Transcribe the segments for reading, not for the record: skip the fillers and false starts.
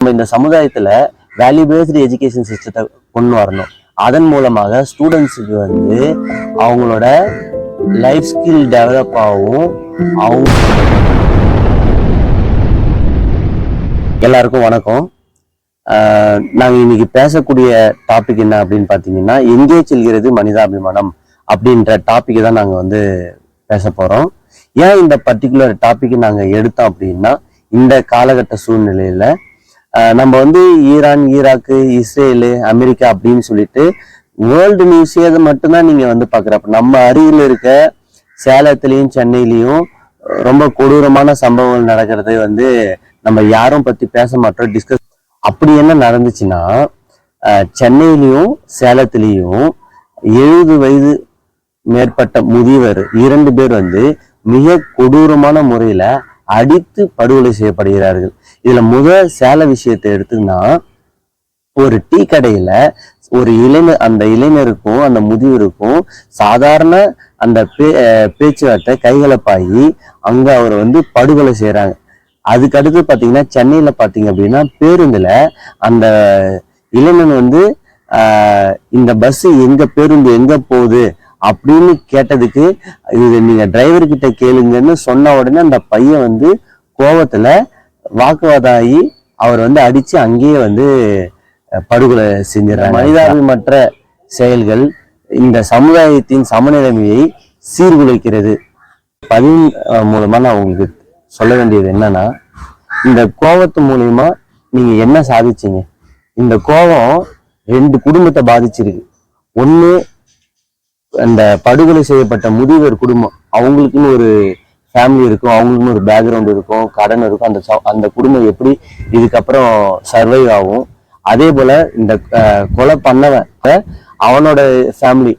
நம்ம இந்த சமுதாயத்துல வேல்யூ பேஸ்டு எஜுகேஷன் சிஸ்டத்தை கொண்டு வரணும். அதன் மூலமாக ஸ்டூடெண்ட்ஸுக்கு வந்து அவங்களோட லைஃப் ஸ்கில் டெவலப் ஆகும். அவங்க எல்லாருக்கும் வணக்கம். நாங்கள் இன்னைக்கு பேசக்கூடிய டாபிக் என்ன அப்படின்னு பார்த்தீங்கன்னா, எங்கே செல்கிறது மனிதாபிமானம் அப்படின்ற டாபிக் தான் நாங்கள் வந்து பேச போகிறோம். ஏன் இந்த பர்டிகுலர் டாபிக் நாங்கள் எடுத்தோம் அப்படின்னா, இந்த காலகட்ட சூழ்நிலையில நம்ம வந்து ஈரான், ஈராக்கு, இஸ்ரேலு, அமெரிக்கா அப்படின்னு சொல்லிட்டு வேர்ல்டு நியூஸே அதை மட்டும்தான் நீங்க வந்து பாக்குறப்ப, நம்ம அருகில் இருக்க சேலத்திலையும் சென்னையிலையும் ரொம்ப கொடூரமான சம்பவங்கள் நடக்கிறது வந்து நம்ம யாரும் பத்தி பேச மாட்டோம், டிஸ்கஸ். அப்படி என்ன நடந்துச்சுன்னா, சென்னையிலையும் சேலத்திலையும் 70 வயது மேற்பட்ட முதியவர் 2 பேர் வந்து மிக கொடூரமான முறையில அடித்து படுகொலை செய்யப்படுகிறார்கள். இதுல சேல விஷயத்தை எடுத்துன்னா, ஒரு டீ கடையில ஒரு அந்த இளைஞருக்கும் அந்த முதியவருக்கும் சாதாரண அந்த பேச்சுவார்த்தை கைகலப்பாகி அங்க அவர் வந்து படுகொலை செய்யறாங்க. அதுக்கு அடுத்து பாத்தீங்கன்னா, சென்னையில பாத்தீங்க அப்படின்னா, பேருந்துல அந்த இளைஞன் வந்து இந்த பஸ் பேருந்து எங்க போகுது அப்படின்னு கேட்டதுக்கு, இது நீங்க டிரைவர் கிட்ட கேளுங்கன்னு சொன்ன உடனே அந்த பையன் வந்து கோபத்துல வாக்குவாதம் ஆகி அவர் வந்து அடிச்சு அங்கேயே வந்து படுகொலை செஞ்சிடறாங்க. மனிதாபிமற்ற செயல்கள் இந்த சமுதாயத்தின் சமநிலைமையை சீர்குலைக்கிறது. பதிவின் மூலமா நான் உங்களுக்கு சொல்ல வேண்டியது என்னன்னா, இந்த கோபத்து மூலியமா நீங்க என்ன சாதிச்சீங்க? இந்த கோபம் 2 குடும்பத்தை பாதிச்சிருக்கு. ஒண்ணு, அந்த படுகொலை செய்யப்பட்ட முதியவர் குடும்பம், அவங்களுக்குன்னு ஒரு ஃபேமிலி இருக்கும், அவங்களுக்குன்னு ஒரு பேக்ரவுண்ட் இருக்கும், கடன் இருக்கும். அந்த குடும்பம் எப்படி இதுக்கப்புறம் சர்வைவ் ஆகும்? அதே போல இந்த கொலை பண்ணவன் அவனோட ஃபேமிலி,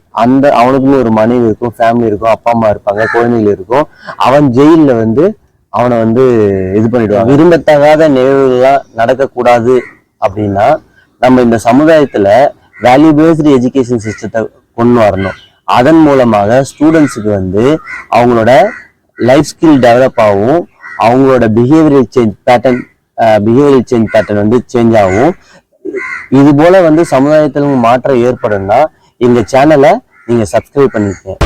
அவனுக்குன்னு ஒரு மனைவி இருக்கும், ஃபேமிலி இருக்கும், அப்பா அம்மா இருப்பாங்க, குழந்தைகள் இருக்கும். அவன் ஜெயில வந்து அவனை வந்து இது பண்ணிடுவான். விரும்பத்தகாத நிகழ்வுகள்லாம் நடக்கக்கூடாது அப்படின்னா, நம்ம இந்த சமுதாயத்துல வேல்யூ பேஸ்டு எஜுகேஷன் சிஸ்டத்தை கொண்டு வரணும். அதன் மூலமாக ஸ்டூடெண்ட்ஸுக்கு வந்து அவங்களோட லைஃப் ஸ்கில் டெவலப் ஆகும். அவங்களோட பிஹேவியரல் சேஞ்ச் பேட்டர்ன் வந்து சேஞ்ச் ஆகும். இது போல வந்து சமுதாயத்துல மாற்றம் ஏற்படும்னா எங்க சேனலை நீங்க சப்ஸ்கிரைப் பண்ணிக்கங்க.